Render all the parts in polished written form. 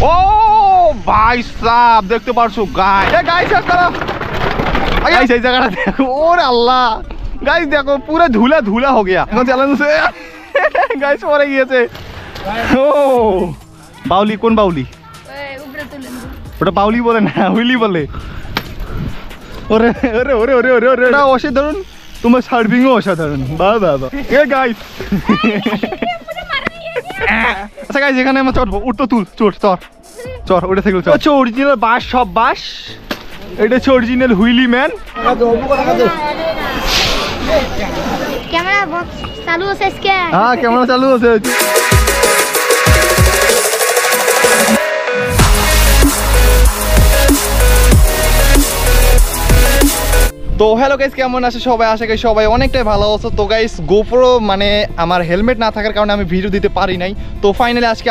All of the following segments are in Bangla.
ও ভাই সাহেব দেখতে পারছো গাইস, গাইস এই জায়গাটা দেখো, ওরে আল্লাহ গাইস দেখো পুরো ধুলা ধুলা হয়ে গিয়া। এখন চালাচ্ছে গাইস পরে গিয়েছে। ও বাউলি, কোন বাউলি? ওটা বাউলি বলে না, হুইলি বলে। ওরে ওরে ওরে ওরে ওরে ওরে, এটা অসাধারণ, তোমার সার্ভিংও অসাধারণ। বাহ বাহ বাহ। এ গাইস আচ্ছা গাইস এখানে আমরা চড়বো, উঠতো তুল, চড় চড় চড়, ওটা থেকে চড়। আচ্ছা অরিজিনাল বাস, সব বাস। এটা হচ্ছে original wheelie man. Camera box চালু আছে इसके? হ্যাঁ ক্যামেরা চালু আছে। তো হ্যালো গাইস, কেমন আছে সবাই? আশা করি সবাই অনেকটাই ভালো আছো। তো গাইস গোপ্রো মানে আমার হেলমেট না থাকার কারণে আমি ভিডিও দিতে পারি নাই। তো ফাইনালি আজকে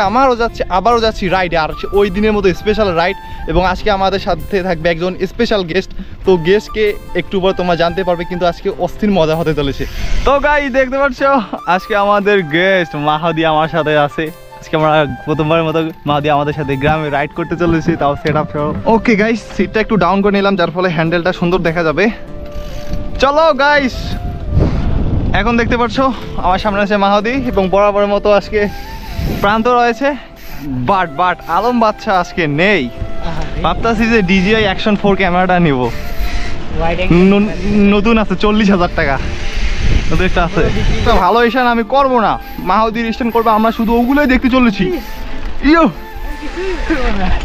আবারও যাচ্ছি রাইডে, আর ওই দিনের মতো স্পেশাল রাইড। এবং আজকে আমাদের সাথে থাকবে একজন স্পেশাল গেস্ট। তো গেস্টকে একটু পর তোমরা জানতে পারবে, কিন্তু আজকে অস্থির মজা হতে চলেছে। তো গাইস দেখতে পাচ্ছ আজকে আমাদের গেস্ট মাহাদি আমার সাথে আছে। আজকে আমরা প্রথমবারের মতো মাহাদি আমাদের সাথে গ্রামে রাইড করতে চলেছি, তাও সেট আপ সহ। ওকে গাইস সিটটা একটু ডাউন করে নিলাম, যার ফলে হ্যান্ডেলটা সুন্দর দেখা যাবে। চলো গাইস, এখন দেখতে পাচ্ছ আমার সামনে আছে মাহাদি, এবং বরাবরের মতো আজকে প্রান্ত রয়েছে। বাট আলম বাচ্চা আজকে নেই। ভাবতেছি যে DJI Action 4 ক্যামেরাটা নিব, নতুন আছে 40,000 টাকা নতুন একটা আছে। ভালো স্ট্যান্ড আমি করবো না, মাহাদির স্ট্যান্ড করবো, আমরা শুধু ওগুলোই দেখতে চলেছি। ইয়ো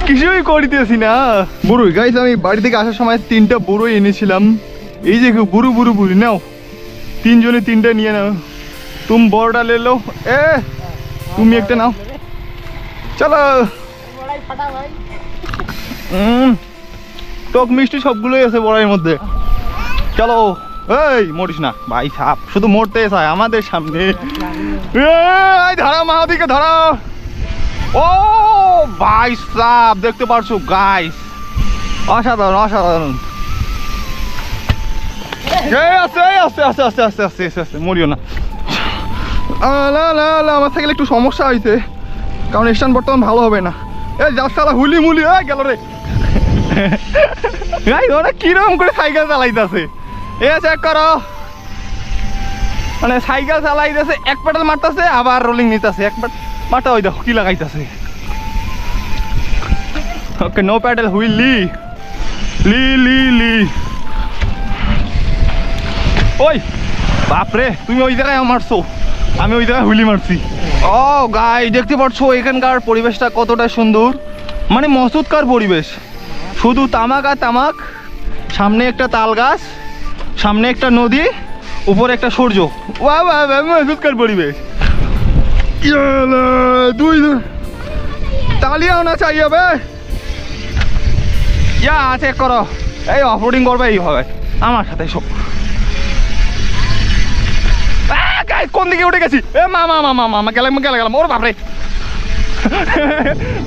কিছুই করিতেছি না। বুড়ুই গাইস আমি বাড়ি থেকে আসার সময় 3টা বুড়োই এনেছিলাম। এই যে বুড়ু বুড়ু বুড়ি নাও, 3 জনে 3টা নিয়ে নাও। তুমি বড়টা লে লো, এ তুমি একটা নাও। চলো টক মিষ্টি সবগুলোই আছে বড়াইয়ের মধ্যে। চলো এই মরিস না ভাই সাপ, শুধু মরতে চায় আমাদের সামনে। ধরাও মাহাদিকে ধরাও। ও ভাই সাপ দেখতে পারছো গাইস, অসাধারণ অসাধারণ। মরিও না। আমার থেকে একটু সমস্যা হয়েছে, কারণ স্ট্যান্ড বর্তমান ভালো হবে না। এই যাচ্ছালা হুলি মুলি গেল রে। ওরা কিরকম করে সাইকেল চালাইতেছে, এ চেক করো। মানে সাইকেল চালাইতেছে, এক পেডাল মারতেছে আবার রোলিং নিতেছে, এক মারটা ওই দেখো কি লাগাইতেছে। ওকে নো প্যাডেল হুইল লি লি লি লি। ওই বাপরে, তুমি ওই জায়গায় মারছো, আমি ওই জায়গায় হুইলি মারছি। ও গাই দেখতে পাচ্ছ এখানকার পরিবেশটা কতটা সুন্দর, মানে মসুদকার পরিবেশ, শুধু তামাক আর তামাক। সামনে একটা তাল গাছ, সামনে একটা নদী, উপরে একটা সূর্য। মসুদকার পরিবেশ। দুই তালিয়াও না চাই হবে। ইয়া চেক করো, এই অফরোডিং করবে এইভাবে আমার সাথে সব। কোন দিকে উঠে গেছি? এ মামা মামা মামা গেলাম গেলাম। ওর বাপরে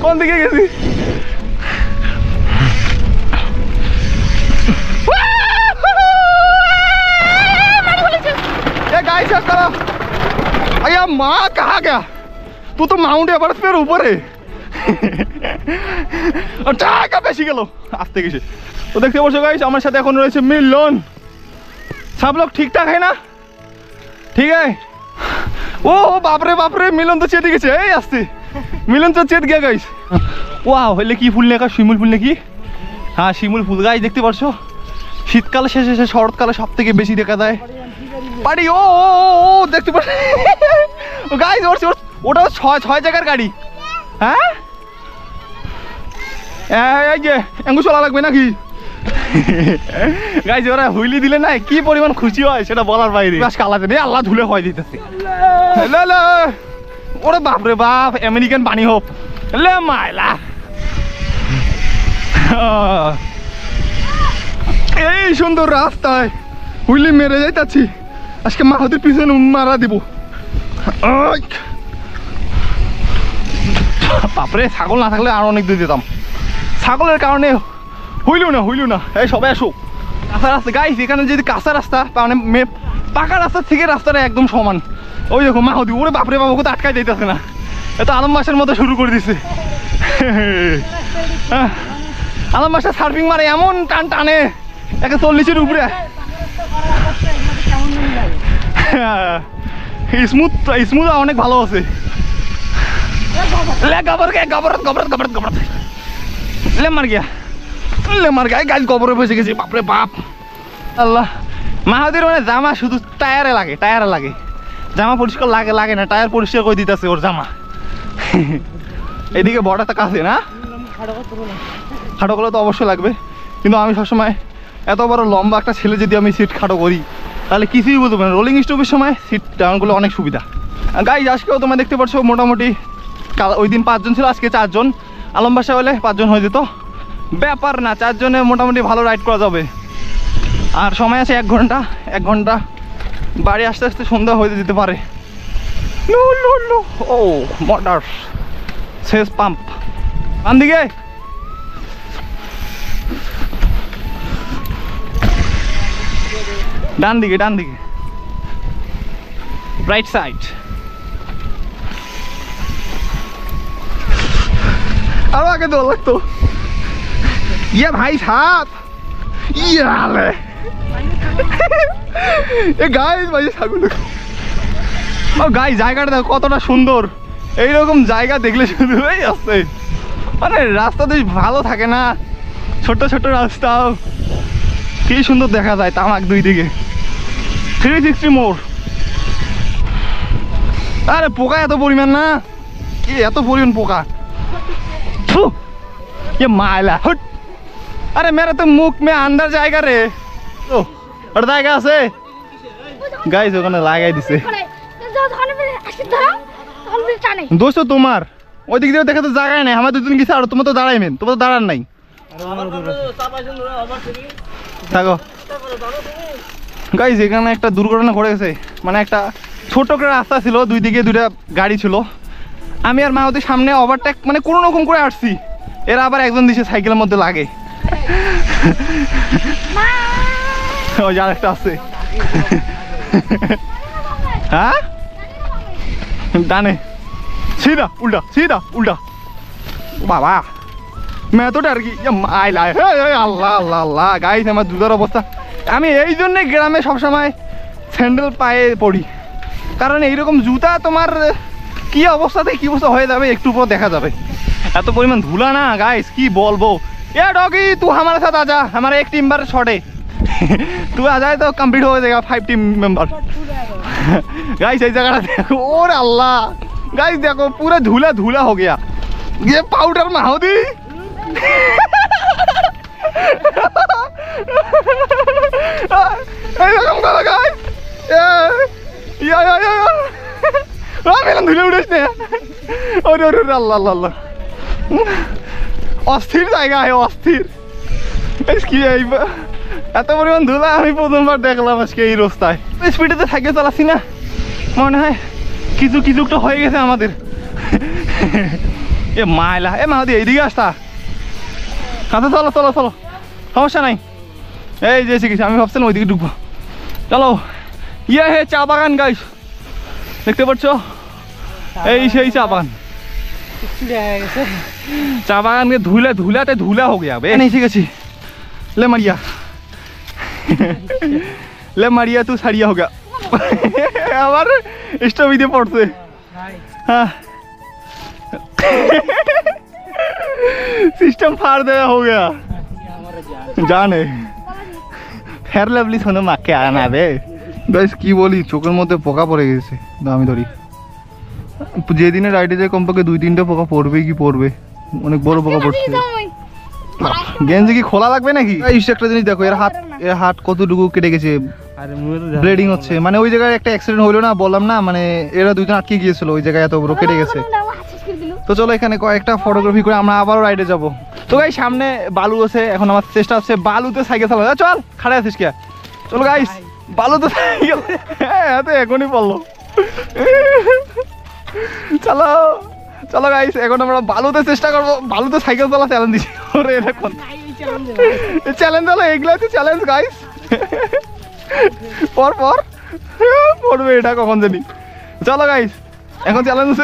কোন দিকে গেছি? गाइस करो अया माँ कहाँ गया? तू तो माउंट एवरेस्ट पे ऊपर है। বেশি গেল আসতে গেছে। তো দেখতে পাচ্ছ গাইস আমার সাথে এখন রয়েছে মিলন। सब लोग ठीक ठाक है ना? ठीक है। ओ बापरे बापरे मिलन तो चेत गए आसते, मिलन तो चेत गया गाइस। वाह হইলে কি ফুল লেখা, শিমুল ফুল নাকি? হ্যাঁ শিমুল ফুল গাইস দেখতে পাচ্ছো, শীতকালে শেষে শরৎকালে সব থেকে বেশি দেখা যায় বাড়ি। ও দেখতে পাচ্ছ গাইস, ওটা 6 জায়গার গাড়ি। হ্যাঁ এই যে এঙ্গু চলা লাগবে নাকি? গাইস ওরা হুইলি দিলে না কি পরিমাণ খুশি হয় সেটা বলার বাইরে। কালাতে নেই আল্লাহ ধুলে হয় দিতেছে। ওরে বাপ রে বাপ, আমেরিকান পানি হোক লে মাইলা। এই সুন্দর রাস্তায় হুইলি মেরে যাইতাছি, আজকে মাহাদির পিছনে মারা দিব। বাপরে ছাগল না থাকলে আরো অনেক দূর যেতাম, ছাগলের কারণে হইল না। এই সবাই আসো, কাঁচা রাস্তা গাইস, এখানে যদি কাঁচা রাস্তা মানে পাকা রাস্তার থেকে রাস্তাটা একদম সমান। ওই দেখো মাহাদি, ওরে বাপরে বাবা কোথাও আটকাই দিতেছে না, এত আলম মাসের মতো শুরু করে দিছে। আলম বাসা সার্ফিং মারে এমন টান টানে 140-এর উপরে। স্মুথ স্মুথ অনেক ভালো আছে। গাছ গোবরে বসে গেছি, বাপরে বাপ। আল্লাহ, মাহাদির মানে জামা শুধু টায়ারে লাগে, জামা পরিষ্কার লাগে না, টায়ার পরিষ্কার করে দিতেছে ওর জামা। এদিকে বড়টা কাছে না, খাটোগুলো তো অবশ্যই লাগবে, কিন্তু আমি সবসময় এত বড় লম্বা একটা ছেলে যদি আমি সিট খাটো করি তাহলে কিছুই বুঝবো না। রোলিং স্টপের সময় সিট ডাউনগুলো অনেক সুবিধা। গাইজ আজকেও তোমরা দেখতে পাচ্ছ মোটামুটি ওই দিন 5 জন ছিল, আজকে 4 জন। আলম বাসা হলে 5 জন হয়ে যেত, ব্যাপার না, 4 জনে মোটামুটি ভালো রাইড করা যাবে। আর সময় আছে 1 ঘন্টা, বাড়ি আস্তে আস্তে সন্ধ্যা হয়ে যেতে পারে। ও মোটর শেষ পাম্প ডান দিকে। ডান দিকে রাইট সাইড। আরো আগে দৌড় লাগতো। ইয়ে ভাই সাপ, ইয়ে হালে এ গাইস ভাই ছাগল। ও গাই জায়গাটা দেখো কতটা সুন্দর। এইরকম জায়গা দেখলে শুধু হয়ে আসছে, মানে রাস্তা তো ভালো থাকে না, ছোট ছোট রাস্তা কি সুন্দর দেখা যায়। তামাক দুই দিকে 360 মোড়। আরে পোকা এত পরিমাণ না, কি এত পরিমাণ পোকা। ये मायला हट, अरे मेरा तो मुख में अंदर जाएगा रे। ओ और जाएगा से गाइस ওখানে লাগাই দিছে। দোস্ত তোমার ওই দিক দিয়ে দেখে তো জায়গা নাই, আমার দুজন গেছে আর তোমার তো দাঁড়াইবেন, তোমার তো দাঁড়ান নাই। থাকো গাইস, এখানে একটা দুর্ঘটনা ঘটে গেছে। মানে একটা ছোট করে রাস্তা ছিল, দুই দিকে দুইটা গাড়ি ছিল, আমি আর মাহতি সামনে ওভারটেক মানে কোনো রকম করে আসছি, এরা আবার একজন দিছে সাইকেলের মধ্যে লাগে। ওই আর একটা আছে, হ্যাঁ ডানে सीधा उल्टा बाबा मैं तो डर गई। আল্লাহ আল্লাহ আল্লাহ গাইস, আমার দুধের অবস্থা। আমি এই জন্যে গ্রামে সবসময় স্যান্ডেল পায়ে পড়ি, কারণ এইরকম জুতা তোমার কি অবস্থাতে কি অবস্থা হয়ে যাবে একটু পর দেখা যাবে। এত পরিমাণ ধুলা না গাইস, কি বলবো। এ ডগি तू हमारे साथ आजा, हमारा एक टीम बार शॉट है, तू आ जाए तो कंप्लीट हो जाएगा 5 टीम मेंबर। गाइस এই জায়গাটা দেখো, ওরে আল্লাহ गाइस देखो पूरा धूला धूला हो गया। ये पाउडर माहौदी ধুলে উঠেছে। আল্লাহ অস্থির জায়গা, অস্থির। এত পরিমাণ ধুলা আমি প্রথমবার দেখলাম আজকে এই রাস্তায়। স্পিডেতে সাইকেল চালাচ্ছি না, মনে হয় কিছু একটা হয়ে গেছে আমাদের। এ মাইলা, এ মাহাদি এইদিকে আসতা, আচ্ছা চলো চলো চলো, সমস্যা নাই। এই যে এসে গেছি, আমি ভাবছিলাম ওইদিকে ঢুকবো। চলো, ইয়ে হে চা বাগান গাইস, দেখতে পাচ্ছ এই সেই চা বাগান। চা বাগান के धुलाते धुला हो गया। नहीं एसे গেছি। ले मारिया तू सारिया हो गया। আবার স্টপিতে পড়ছে। हाँ सिस्टम फाड़ दिया हो गया। जाने फेयर लवली सोनो माके आना बे गाइस, কি বলি চোখের মধ্যে পোকা পড়ে গেছে। আমি ধরি যেদিনে রাইডে যায় কমপক্ষে 2-3টা পোকা পড়বেই, কি পড়বে, অনেক বড় পোকা পড়ছে। গেঞ্জি কি খোলা লাগবে নাকি? এই একটা জিনিস দেখো, এর হাত কতটুকু কেটে গেছে, ব্লিডিং হচ্ছে। মানে ওই জায়গায় একটা অ্যাক্সিডেন্ট হলো না, বললাম না, মানে এরা দুজন আটকে গিয়েছিল ওই জায়গায়, এত বড় কেটে গেছে। তো চলো এখানে কয়েকটা ফটোগ্রাফি করে আমরা আবারও রাইডে যাব। তো গাইস সামনে বালু আছে, এখন আমার চেষ্টা হচ্ছে বালুতে সাইকেল চালানো। চল খাড়া আছিস কে, চলো গাইস বালুতে সাইকেল। হ্যাঁ তো এখনই বললো। চলো চলো গাইস, এখন আমরা বালুতে চেষ্টা করবো, বালুতে সাইকেল চালা চ্যালেঞ্জ দিচ্ছি। ওরে এখন চ্যালেঞ্জ হলো, এগুলো হচ্ছে চ্যালেঞ্জ গাইস। পর পড়বে এটা কখন জানি। চলো গাইস এখন চ্যালেঞ্জ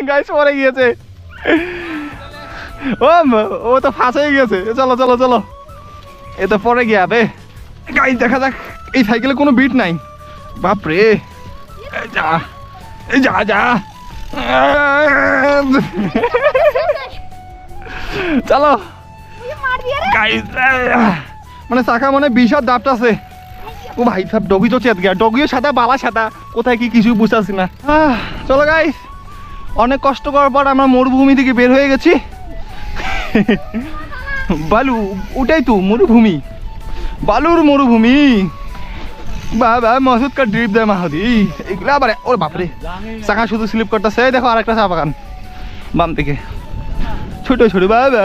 গাইস পরে গিয়েছে। ও তো ফাঁস হয়ে গেছে। চলো চলো চলো, এ তো পরে গিয়া বে গাইস, দেখা যাক। এই সাইকেলে কোনো বিট নাই, বাপরে। যা যা যা, চলো গাইস। মানে চাকা মানে বিশাল দাপটা আছে। ও ভাই সব ডগি তো চেত গিয়া, ডগিও সাদা বালা সাদা, কোথায় কি কিছু বুঝতেছি না। চলো গাইস, অনেক কষ্ট করার পর আমরা মরুভূমি থেকে বের হয়ে গেছি। বালু, ওটাই তো মরুভূমি, বালুর মরুভূমি। বাবা মসুদ কা ড্রিপ দেয় মাহাদি এগুলো আবার। ওর বাপরে, চাকা শুধু স্লিপ করতেছে। দেখো আরেকটা চা বাগান বাম থেকে, ছোট ছোট। বাবা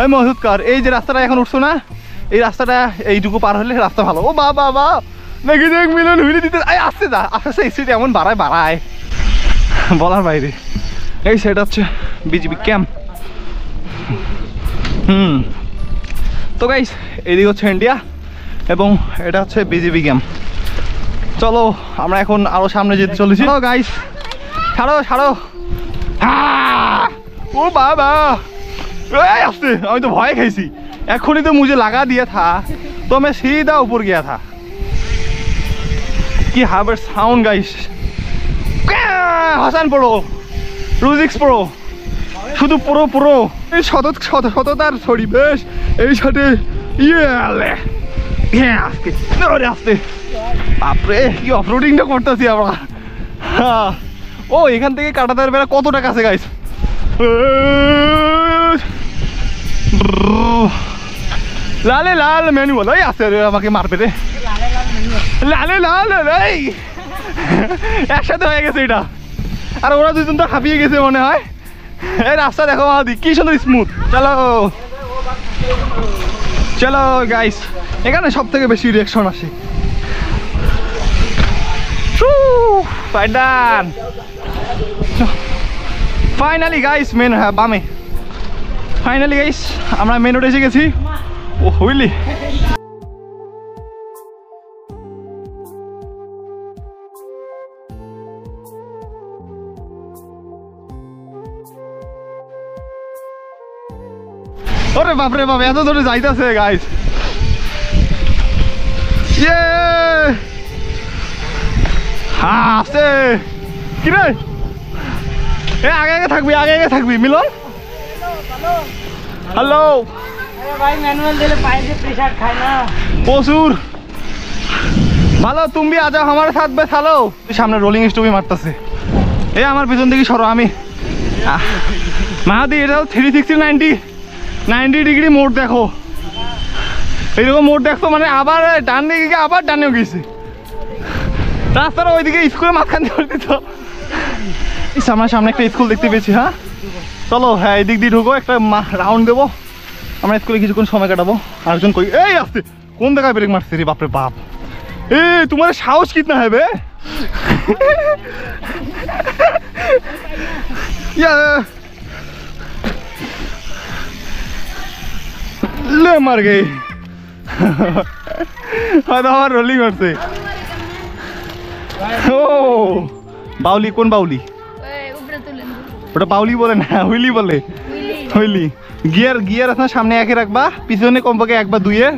এই মসুদ কার, এই যে রাস্তাটা এখন উঠছো না, এই রাস্তাটা এইটুকু পার হলে রাস্তা ভালো। ও বাবা বা দেখি দেখ মিলন হুইলে দিতে আসছে, যা আসছে স্পিড এমন বাড়ায় বাড়ায় বলার বাইরে। এই সেটা হচ্ছে বিজিবি ক্যাম্প। তো গাইস, এদিকে হচ্ছে ইন্ডিয়া এবং এটা হচ্ছে বিজিবি ক্যাম্প। চলো আমরা এখন আরো সামনে যেতে চলেছি। গাইস ছাড়ো ছাড়ো। ও বাবা আসতে, আমি তো ভয় খাইছি। এখনই তো মুझे लगा दिया था तो मैं सीधा ऊपर गया था। কি হাবার সাউন্ড গাইস। হাসান প্রো, রুজিক্স প্রো, শুধু পুরো পুরো এই সততার ছড়ি বেশ এই সাথে। আসতে বাপরে, কি অফরোডিংটা করতেছি আমরা। ও এখান থেকে কাটাতার বেলা কতটা কাছে গাইস। লালে লাল ম্যানুয়াল, ওই আছে আমাকে মারবে রে। লালে লাল এই একসাথে হয়ে গেছে এটা। আর ওরা দুজন তো হাঁপিয়ে গেছে মনে হয়। এই রাস্তা দেখো মাদি কি সুন্দর স্মুথ। চলো চলো গাইস, এখানে সব থেকে বেশি রিয়াকশন আসে। ফাইনালি গাইস মেন, হ্যাঁ বামে। ফাইনালি গাইস আমরা মেন রোডে এসে গেছি। ও হইলি ওরে বাপরে বাপ, এত ধরে যাইতেছে গাইস। আসছে কি রে, এ আগে আগে থাকবি, আগে আগে থাকবি মিলন। হ্যালো भाई मैनुअल दिले पाए से प्रेशर खाए ना প্রচুর ভালো। তুমি আজ আমার সাথ বে চালো। সামনে রোলিং স্টপই মারতেছে। এই আমার পিছন দিকে সরো। আমি মাহাদি, এটা 360 90 ডিগ্রি মোড় দেখো। এইরকম মোড় দেখতো মানে আবার ডান দিকে গিয়ে আবার ডানেও গেছে। রাস্তার ওইদিকে স্কুলের মাঝখান দিয়ে দিত। আমরা সামনে একটা স্কুল দেখতে পেয়েছি। হ্যাঁ চলো, হ্যাঁ এদিক দিয়ে ঢুকো, একটা রাউন্ড দেবো। আমরা স্কুলে কিছুক্ষণ সময় কাটাবো। আরেকজন কই, এই আসতে কোন জায়গায় ব্রেক মারছে রে বাপরে বাপ। এই তোমার সাহস কিতনা হবে। ले मर गई। হয়তো আমার রোলিং করছে। ও বাউলি, কোন বাউলি? ওটা বাউলি বলে না, হুইলি বলে। হুইলি গিয়ার, গিয়ার আছে না সামনে একে রাখবা, পিছনে কমপক্ষে একবার দুইয়ে।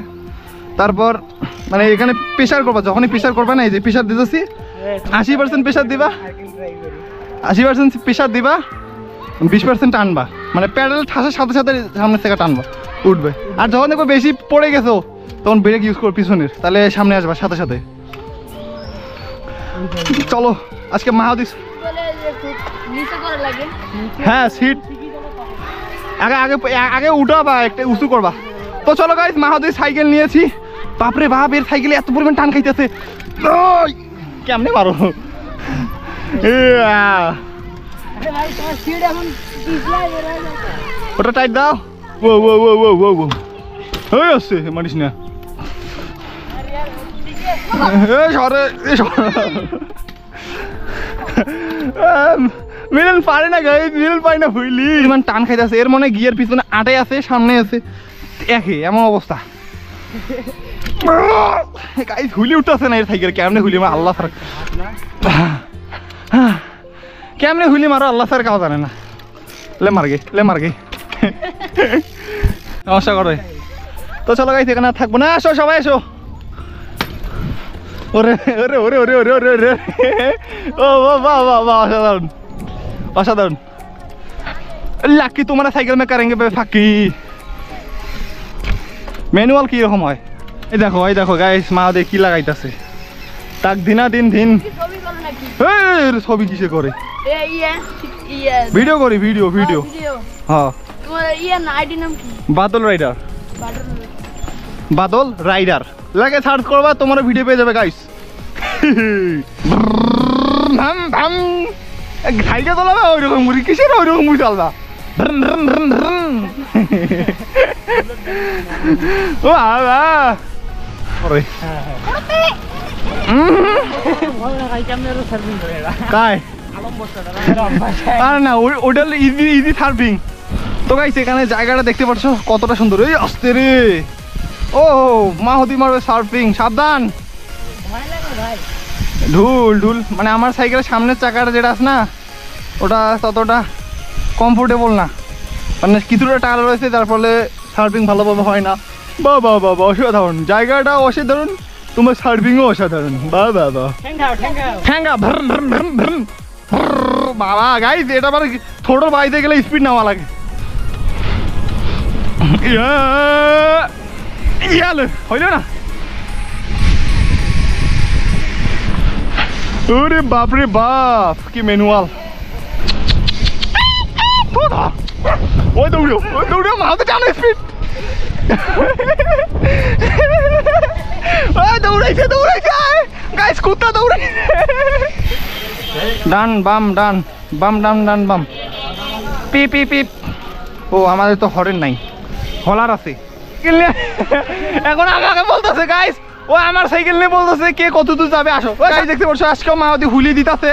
তারপর মানে এখানে প্রেশার করবা, যখনই প্রেশার করবা না, এই যে প্রেশার দিতেছি 80% প্রেশার দিবা, 80% প্রেশার দিবা, 20% টানবা। মানে প্যাডেল ঠাসার সাথে সাথে সামনের থেকে টানবা, উঠবে। আর যখন দেখবো বেশি পড়ে গেছো তখন ব্রেক ইউজ করো পিছনের, তাহলে সামনে আসবা সাথে সাথে। চলো আজকে মাহাদিস। হ্যাঁ সিট আগে আগে আগে উঠাবা, একটা উঁচু করবা। তো চলো গাইস, মাহাদিস সাইকেল নিয়েছি। বাপরে বাপ, এর সাইকেলে এত পরিমাণ টান খাইতেছে। কেমনে মারো। ওটা টাইট দাও। ও ও ও ও ও ও ওই আসছে, মারিস না। মিলন পারে না গাইস, মিলন পারে না। হুইলি মানে টান খাইতেছে, এর মনে গিয়ার পিছনে আটাই আছে, সামনে আছে একই, এমন অবস্থা। গাইস হুইলি উঠতেছে না এর সাইকেল। কেমনে হুইলি মারো আল্লাহ স্যার, কেমনে হুইলি মারো আল্লাহ স্যার কাউ জানে না। লে মার গে, লে মার গে। সমস্যা করে। তো চলো গাইস এখানে আর থাকবো না, আসো সবাই এসো। ওরে ওরে ওরে ওরে ওরে ওরে ওরে ও বাহ বাহ বাহ, অসাধারণ অসাধারণ। লাকি তোমার সাইকেল মে করেंगे বে ফাকি। ম্যানুয়াল কি রকম হয় এই দেখো গাইস, মা দেখি কি লাগাইতাছে। তাক দিনা দিন দিন ছবি কিসে করে, ভিডিও করি ভিডিও ভিডিও। হ্যাঁ বাদল রাইডার, বাদল রাইডার লাগে সার্চ করবা, তোমার ভিডিও পেয়ে যাবে গাইস। সাইকেল চালাবে ওইরকম মুড়ি, কিসের ওইরকম মুড়ি চালবা। ও বাবা কায় আরে না, ওটা ইজি ইজি সার্ফিং। তো গাইস এখানে জায়গাটা দেখতে পাচ্ছ কতটা সুন্দর। এই আস্তে রে, ও মা হতি মারবে সার্ফিং, সাবধান। ঢুল ঢুল মানে আমার সাইকেলের সামনের চাকাটা যেটা আছে না, ওটা ততটা কমফোর্টেবল না, মানে কিছুটা টায়ার রয়েছে, যার ফলে সার্ফিং ভালোভাবে হয় না। বা বা বাবা অসাধারণ, জায়গাটা অসাধারণ, তোমার সার্ফিংও অসাধারণ। বা বাবা ঠ্যাঙ্গা বাবা গাইস, এটা আবার ছোট বাইতে গেলে স্পিড নেওয়া লাগে। হইল না, ওরে বাপরে বাপ কি ম্যানুয়াল। ওই দৌড়িও মাথা টানো স্পিড। দৌড়াইছে গাইস, কুত্তা দৌড়াইছে। ডান বাম ডান বাম ডান ডান বাম, পিপ পিপ পিপ। ও আমাদের তো হরেন নাই, হলার আছে। এখন আমাকে বলতেছে গাইস, ও আমার সাইকেল নিয়ে বলতেছে কে কত দূর যাবে আসো। গাইস দেখতে পাচ্ছ আজকেও মা ওদি হুলি দিতেছে,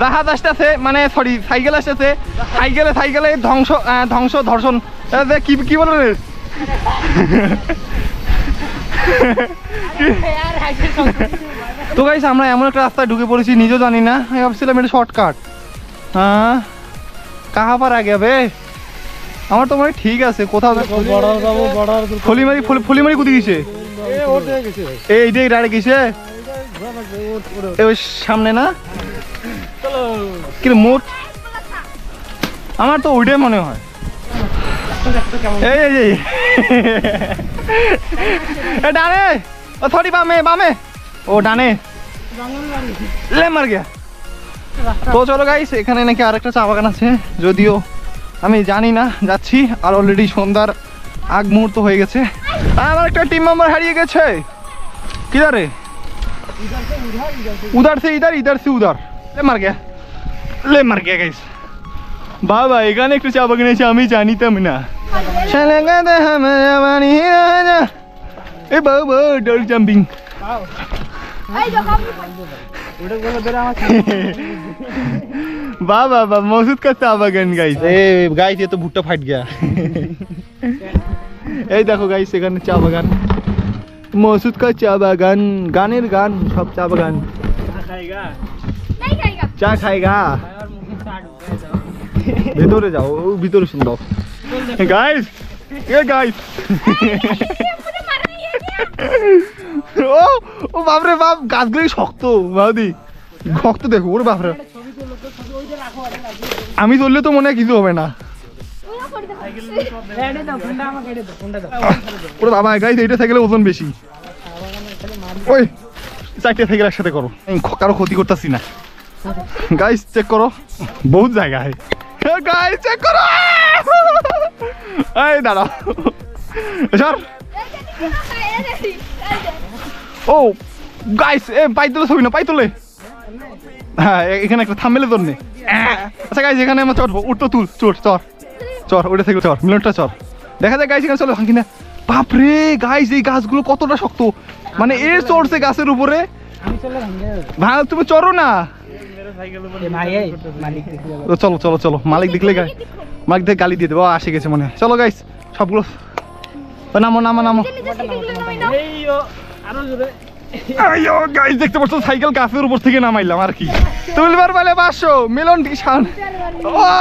জাহাজ আসতেছে, মানে সরি সাইকেল আসতেছে, সাইকেলে ধ্বংস ধর্ষণ কি কি বলে রে। তো গাইস আমরা এমন একটা রাস্তায় ঢুকে পড়েছি, নিজেও জানি না, আমি ভাবছিলাম এটা শর্টকাট। হ্যাঁ কাহা পার আগে বে, আমার তো মনে ঠিক আছে কোথাও। ফলিমারি কুদি গেছে, এই যে রাড়ে গেছে ওই সামনে না, কি মোট আমার তো ওইটাই মনে হয়। এই ডানে, ও সরি বামে বামে, ও ডানে লে মার গিয়া। তো চলো গাইস এখানে নাকি আরেকটা চা বাগান আছে, যদিও আমি জানি না, যাচ্ছি। আর অলরেডি সন্ধ্যার আগ মুহূর্ত হয়ে গেছে, আর আমার একটা টিম মেম্বার হারিয়ে গেছে। किधर है? उधर से उधर ले मर गया गाइस। बाबा এখানে একটু চা বাগান আছে, আমি জানিতাম না। এই বাবা ডল জাম্পিং, वाह वाह वाह मौसूद का चा बागान गाइस। गाइस ये तो भुट्टा फट गया। এই দেখো গাইস এখানে চা বাগান, मौसूद का चा बागान, गानेर गान सब चा बागान। चा खाएगा ভিতরে যাও, ভিতরে শুনদাও গাইস। এ গাইস ও ও বাপরে বাপ, গাছগুলি শক্ত বাদি, শক্ত দেখো ওর বাপরে। আমি চললে তো মনে হয় কিছু হবে না। ওরে বাবা গাইস এইটা সাইকেলে ওজন বেশি। ওই চারটে সাইকেল একসাথে করো, কারো ক্ষতি করতেছি না। গাইস চেক করো, বহুত জায়গা है গাইস, চেক করো। এই দাঁড়াও সর। ও গাইস এ পাই তোলে ছবি না, পাই তোলে। হ্যাঁ এখানে একটা থামবেলে তোর নে। আচ্ছা গাইস এখানে আমরা চড়বো, উঠতো তুল চড় চড় চড়, ওইটা থেকে চড়, মিলনটা চড়। দেখা যায় গাইস এখানে চলো কিনা। বাপরে গাইস এই গাছগুলো কতটা শক্ত, মানে এ চড়ছে গাছের উপরে। ভাই তুমি চড়ো না। চলো চলো চলো, মালিক দেখলে মালিক দেখে গালি দিয়ে দেবো, আসে গেছে মনে হয়। চলো গাইস সবগুলো নামো নামো নামো। গাইস দেখতে পাচ্ছ সাইকেল গাছের উপর থেকে নামাইলাম আর কি। তুলবার বেলে 500 মিলন কি শান।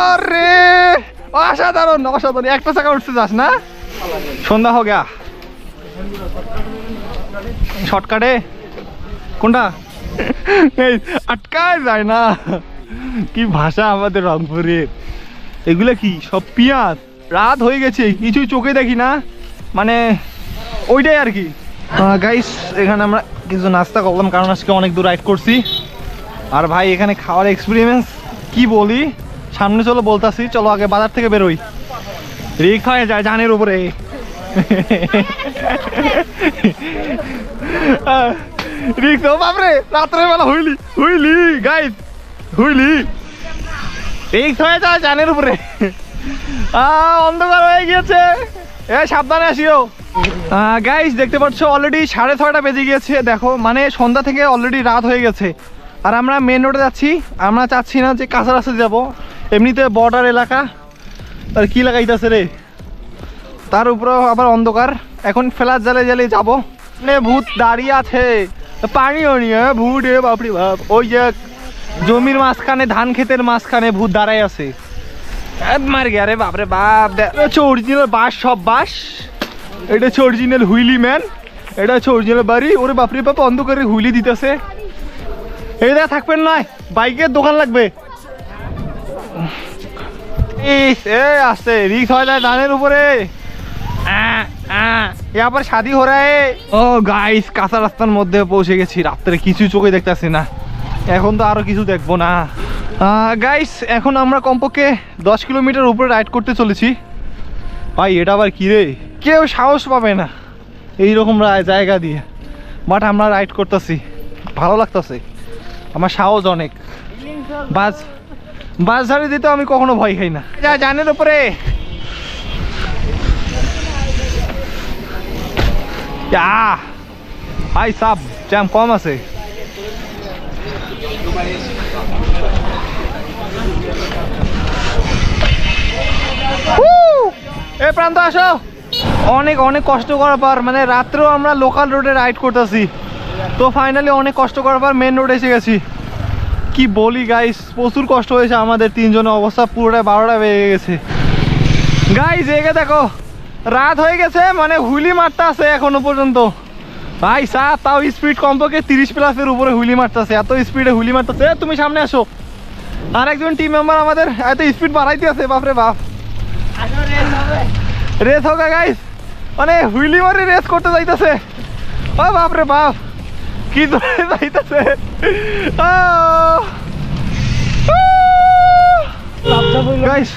আরে অসাধারণ অসাধারণ, একটা চাকা উঠতে যাস না? সন্ধ্যা হো গয়া। শর্টকাটে কোনটা? এই আটকায় যায় না। কি ভাষা আমাদের রংপুরের। এগুলো কি সব পেঁয়াজ? রাত হয়ে গেছে, কিছুই চোখে দেখি না, মানে ওইটাই আর কি। গাইস এখানে আমরা কিছু নাস্তা করলাম, কারণ আজকে অনেক দূর রাইড করছি। আর ভাই এখানে খাওয়ার এক্সপিরিয়েন্স কি বলি, সামনে চলো বলতাছি। চলো আগে বাজার থেকে বেরোই, রিক্স হয়ে যায় জানের উপরে। রিক্স, ও বাপরে, রাত্রে বেলা হুইলি হুইলি গাইস, হুইলি রিক্স হয়ে যায় জানের উপরে। অন্ধকার হয়ে গিয়েছে, সাবধানে আসিও। গাইস দেখতে পাচ্ছ অলরেডি 6:30 বেজে গিয়েছে। দেখো মানে সন্ধ্যা থেকে অলরেডি রাত হয়ে গেছে। আর আমরা মেন রোডে যাচ্ছি, আমরা চাচ্ছি না যে কাঁচা রাস্তায় যাবো, এমনিতে বর্ডার এলাকা। আর কি লাগাইতেছে রে, তার উপরেও আবার অন্ধকার। এখন ফ্ল্যাশ জ্বালে জ্বালে যাবো। ভূত দাঁড়িয়ে আছে, পানিও নিয়ে ভূত, রে বাপরি বাপ। ওই যে জমির মাঝখানে, ধান ক্ষেতের মাঝখানে ভূত দাঁড়াই আছে। মার গিয়া রে বাপরে বাপ। হচ্ছে অরিজিনাল বাস, সব বাস। এটা হচ্ছে অরিজিনাল হুইলি ম্যান, এটা হচ্ছে অরিজিনাল বাড়ি। ওরে বাপরে বাপ, অন্ধকারে হুইলি দিতেছে। এই দেখা থাকবেন নয়, বাইকের দোকান লাগবে। আসছে রিক্স হয়ে যায় ধানের উপরে। আবার শাদি হো রা হে। ও গাইস কাঁচা রাস্তার মধ্যে পৌঁছে গেছি। রাত্রে কিছু চোখে দেখতেছি না, এখন তো আরো কিছু দেখবো না। গাইস এখন আমরা কমপক্ষে 10 কিলোমিটার উপরে রাইড করতে চলেছি। ভাই এটা আবার কি রে, কেউ সাহস পাবে না এইরকম জায়গা দিয়ে, বাট আমরা রাইড করতেছি, ভালো লাগতেছে। আমার সাহস অনেক। বাস ঝাড়ি দিতে আমি কখনো ভয় খাই না। যা জানের উপরে ভাই সাব জ্যাম কম আছে। এ প্রান্ত আসো। অনেক অনেক কষ্ট করার পর, মানে রাত্রেও আমরা লোকাল রোডে রাইড করতেছি, তো ফাইনালি অনেক কষ্ট করার পর মেন রোডে এসে গেছি। কি বলি গাইস, প্রচুর কষ্ট হয়েছে আমাদের তিনজনের, অবস্থা পুরোটা 12টা বেজে গেছে। গাইস এগে দেখো, রাত হয়ে গেছে, মানে হুইলি মারতে আছে এখনো পর্যন্ত। ভাই সাহ, তাও স্পিড কমপক্ষে 30+ উপরে হুইলি মারতেছে, এত স্পিডে হুইলি মারতেছে। তুমি সামনে আসো। আর একজন টিম মেম্বার আমাদের এত স্পিড বাড়াইতে আছে, বাপরে বাপ। রেস হোক গাইস, মানে হুইলি মারে রেস করতে যাইতেছে। ও বাপরে বাপ, কি ধরে যাইতেছে। গাইস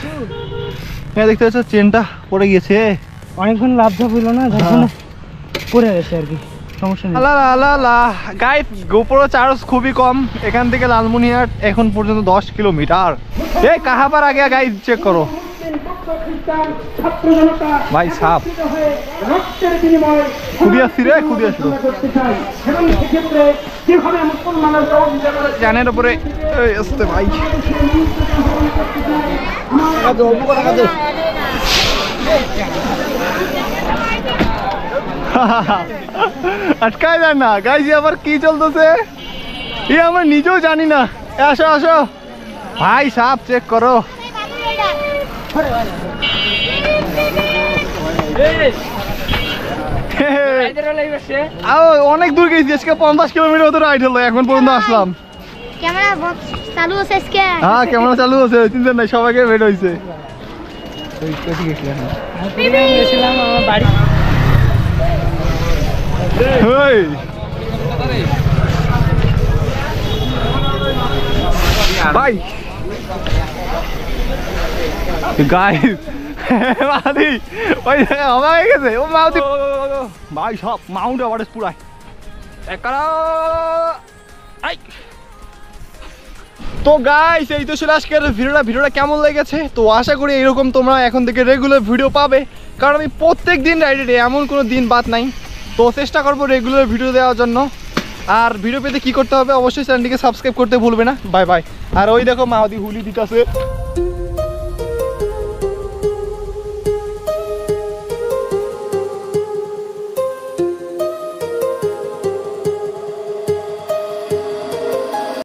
দেখতে পাচ্ছ চেনটা পড়ে গিয়েছে, অনেকক্ষণ লাভঝাপ হইলো না, পড়ে গেছে আর কি, সমস্যা নেই। গাইস গোপ্রো চার্জ খুবই কম, এখান থেকে লালমনিরহাট এখন পর্যন্ত 10 কিলোমিটার। এই কাহা পার আগে গাইস চেক করো ভাই সাপ, খুদি আসছি রে, খুদি আসলো জানের উপরে আসতে ভাই। আটকায় যায় না গাইস, আবার কি চলতেছে এ আমরা নিজেও জানি না। আসো আসো ভাই সাপ চেক করো। অনেক দূর গেছি, আজকে 50 কিলোমিটার মতো রাইড হলো, এখন পর্যন্ত আসলাম। ক্যামেরা বক্স চালু আছে আজকে? হ্যাঁ ক্যামেরা চালু আছে, চিন্তা নাই, সবাইকে বের হয়েছে। গেছিলাম আমার বাড়ি। ভাই গাইস মাদি ওই হওয়া হয়ে গেছে, ও মাউদি ভাই সব মাউন্ট এভারেস্ট পুরাই তো গাইস এই তো ছিল আজকের ভিডিওটা কেমন লেগেছে। তো আশা করি এরকম তোমরা এখন থেকে রেগুলার ভিডিও পাবে, কারণ আমি প্রত্যেক দিন রাইডে, এমন কোনো দিন বাদ নাই। তো চেষ্টা করবো রেগুলার ভিডিও দেওয়ার জন্য। আর ভিডিও পেতে কি করতে হবে, অবশ্যই চ্যানেলটিকে সাবস্ক্রাইব করতে ভুলবে না। Bye bye. আর ওই দেখো মাউদি হুলি দিতেছে।